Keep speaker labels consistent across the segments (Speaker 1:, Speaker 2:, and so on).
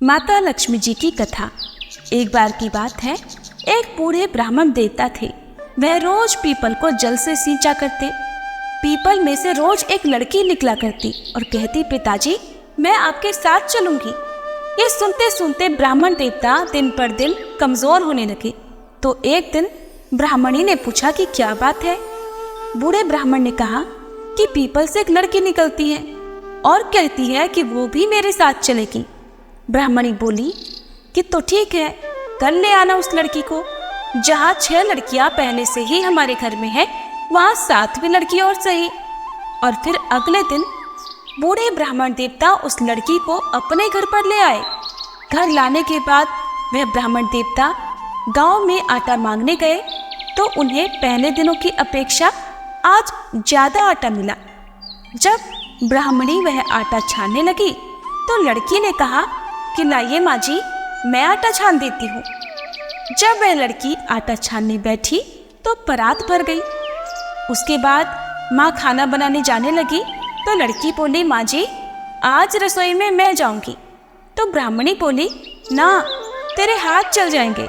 Speaker 1: माता लक्ष्मी जी की कथा। एक बार की बात है, एक बूढ़े ब्राह्मण देवता थे। वह रोज पीपल को जल से सींचा करते। पीपल में से रोज एक लड़की निकला करती और कहती, पिताजी मैं आपके साथ चलूंगी। ये सुनते सुनते ब्राह्मण देवता दिन पर दिन कमजोर होने लगे। तो एक दिन ब्राह्मणी ने पूछा कि क्या बात है। बूढ़े ब्राह्मण ने कहा कि पीपल से एक लड़की निकलती है और कहती है कि वो भी मेरे साथ चलेगी। ब्राह्मणी बोली कि तो ठीक है, कल ले आना उस लड़की को। जहाँ 6 लड़कियां पहले से ही हमारे घर में है, वहाँ 7वीं लड़की और सही। और फिर अगले दिन बूढ़े ब्राह्मण देवता उस लड़की को अपने घर पर ले आए। घर लाने के बाद वह ब्राह्मण देवता गांव में आटा मांगने गए तो उन्हें पहले दिनों की अपेक्षा आज ज्यादा आटा मिला। जब ब्राह्मणी वह आटा छानने लगी तो लड़की ने कहा कि लाइए माँ जी, मैं आटा छान देती हूँ। जब वह लड़की आटा छानने बैठी तो परात भर गई। उसके बाद माँ खाना बनाने जाने लगी तो लड़की बोली, माँ जी आज रसोई में मैं जाऊंगी। तो ब्राह्मणी बोली, ना, तेरे हाथ चल जाएंगे।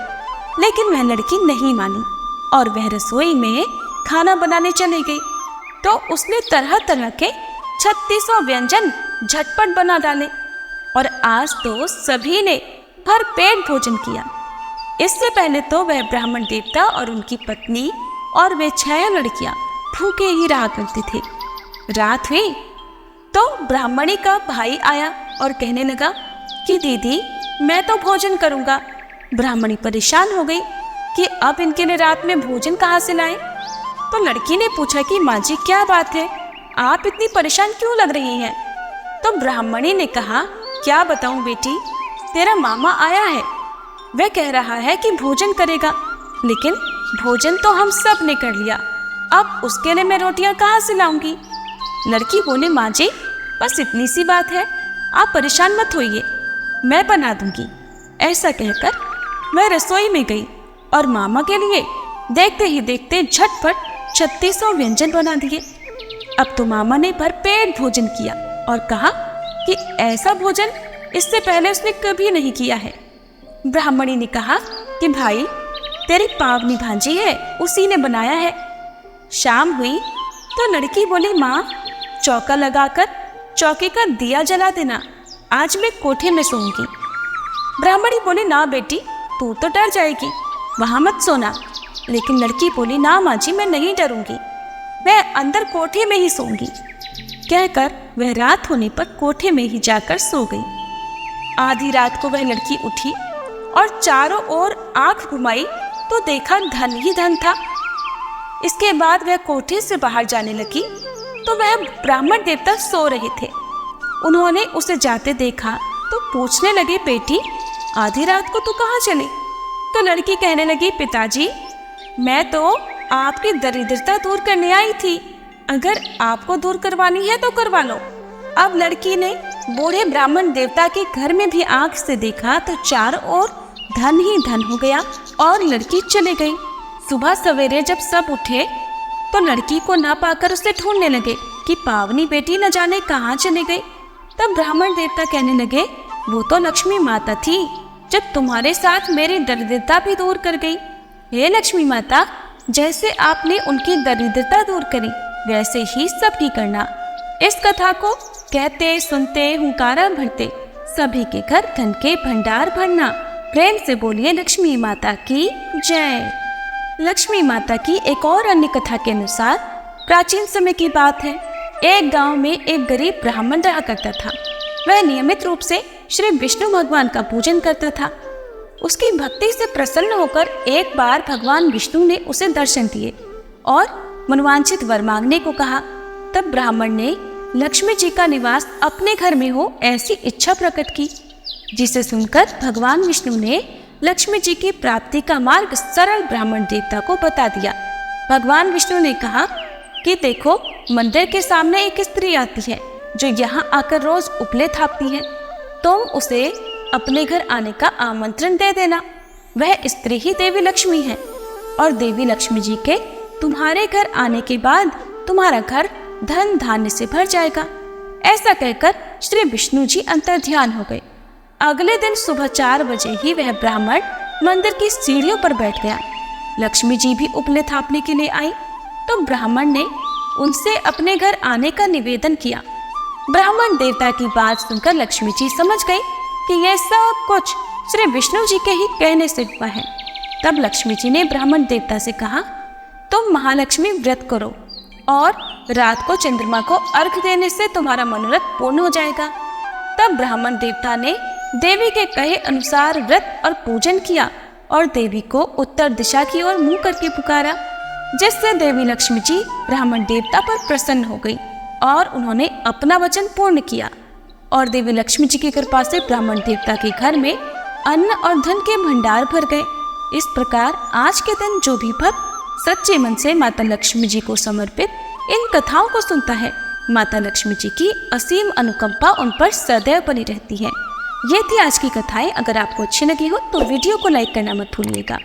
Speaker 1: लेकिन वह लड़की नहीं मानी और वह रसोई में खाना बनाने चली गई। तो उसने तरह तरह के 3600 व्यंजन झटपट बना डाले और आज तो सभी ने भर पेट भोजन किया। इससे पहले तो वह ब्राह्मण देवता और उनकी पत्नी और वे 6 लड़कियां भूखे ही रहा करते थे। रात हुई तो ब्राह्मणी का भाई आया और कहने लगा कि दीदी मैं तो भोजन करूंगा। ब्राह्मणी परेशान हो गई कि अब इनके लिए रात में भोजन कहाँ से लाएं। तो लड़की ने पूछा कि माँ जी क्या बात है, आप इतनी परेशान क्यों लग रही हैं। तो ब्राह्मणी ने कहा, क्या बताऊं बेटी, तेरा मामा आया है। वह कह रहा है कि भोजन करेगा, लेकिन भोजन तो हम सब ने कर लिया। अब उसके लिए मैं रोटियां कहाँ से लाऊंगी। लड़की बोले, माँ जी बस इतनी सी बात है, आप परेशान मत होइए, मैं बना दूंगी। ऐसा कहकर वह रसोई में गई और मामा के लिए देखते ही देखते झटपट 3600 व्यंजन बना दिए। अब तो मामा ने भरपेट भोजन किया और कहा कि ऐसा भोजन इससे पहले उसने कभी नहीं किया है। ब्राह्मणी ने कहा कि भाई तेरी पावनी भांजी है, उसी ने बनाया है। शाम हुई तो लड़की बोली, माँ चौका लगाकर चौके का दिया जला देना, आज मैं कोठे में सोऊंगी। ब्राह्मणी बोली, ना बेटी तू तो डर जाएगी, वहां मत सोना। लेकिन लड़की बोली, ना माँ जी मैं नहीं डरूंगी, मैं अंदर कोठे में ही सोऊंगी। कहकर वह रात होने पर कोठे में ही जाकर सो गई। आधी रात को वह लड़की उठी और चारों ओर आंख घुमाई तो देखा धन ही धन था। इसके बाद वह कोठे से बाहर जाने लगी तो वह ब्राह्मण देवता सो रहे थे। उन्होंने उसे जाते देखा तो पूछने लगे, बेटी आधी रात को तू कहाँ चली। तो लड़की कहने लगी, पिताजी मैं तो आपकी दरिद्रता दूर करने आई थी, अगर आपको दूर करवानी है तो करवा लो। अब लड़की ने बूढ़े ब्राह्मण देवता के घर में भी आंख से देखा तो चारों ओर धन ही धन हो गया और लड़की चली गई। सुबह सवेरे जब सब उठे तो लड़की को ना पाकर उसे ढूंढने लगे कि पावनी बेटी न जाने कहाँ चली गई। तब ब्राह्मण देवता कहने लगे, वो तो लक्ष्मी माता थी, जब तुम्हारे साथ मेरी दरिद्रता भी दूर कर गई। हे लक्ष्मी माता, जैसे आपने उनकी दरिद्रता दूर करी वैसे ही सबकी करना। इस कथा को कहते सुनते हुंकारा भरते सभी के घर धन के भंडार भरना। प्रेम से बोलिए लक्ष्मी माता की जय। लक्ष्मी माता की एक और अन्य कथा के अनुसार प्राचीन समय की बात है, एक गांव में एक गरीब ब्राह्मण रहा करता था। वह नियमित रूप से श्री विष्णु भगवान का पूजन करता था। उसकी भक्ति से प्रसन्न होकर एक बार भगवान विष्णु ने उसे दर्शन दिए और मनवांछित वर मांगने को कहा। तब ब्राह्मण ने लक्ष्मी जी का निवास अपने घर में हो ऐसी इच्छा प्रकट की, जिसे सुनकर भगवान विष्णु ने लक्ष्मी जी की प्राप्ति का मार्ग सरल ब्राह्मण देवता को बता दिया। भगवान विष्णु ने कहा कि देखो, मंदिर के सामने एक स्त्री आती है जो यहाँ आकर रोज उपले थापती है। तुम उसे अपने घर आने का आमंत्रण दे देना। वह स्त्री ही देवी लक्ष्मी है और देवी लक्ष्मी जी के तुम्हारे घर आने के बाद तुम्हारा घर धन धान्य से भर जाएगा। ऐसा कहकर श्री विष्णु जी अंतर्ध्यान हो गए अगले दिन सुबह 4 बजे ही वह ब्राह्मण मंदिर की सीढ़ियों पर बैठ गया। लक्ष्मी जी भी उपले थापने के लिए आई तो ब्राह्मण ने उनसे अपने घर आने का निवेदन किया। ब्राह्मण देवता की बात सुनकर लक्ष्मी जी समझ गई कि यह सब कुछ श्री विष्णु जी के ही कहने से हुआ है। तब लक्ष्मी जी ने ब्राह्मण देवता से कहा, तुम महालक्ष्मी व्रत करो और रात को चंद्रमा को अर्घ देने से तुम्हारा मनोरथ पूर्ण हो जाएगा। तब ब्राह्मण देवता ने देवी के कहे अनुसार व्रत और पूजन किया और देवी को उत्तर दिशा की ओर मुंह करके पुकारा, जिससे देवी लक्ष्मी जी ब्राह्मण देवता पर प्रसन्न हो गई और उन्होंने अपना वचन पूर्ण किया। और देवी लक्ष्मी जी की कृपा से ब्राह्मण देवता के घर में अन्न और धन के भंडार भर गए। इस प्रकार आज के दिन जो भी भक्त सच्चे मन से माता लक्ष्मी जी को समर्पित इन कथाओं को सुनता है, माता लक्ष्मी जी की असीम अनुकंपा उन पर सदैव बनी रहती है। ये थी आज की कथाएं। अगर आपको अच्छी लगी हो तो वीडियो को लाइक करना मत भूलिएगा।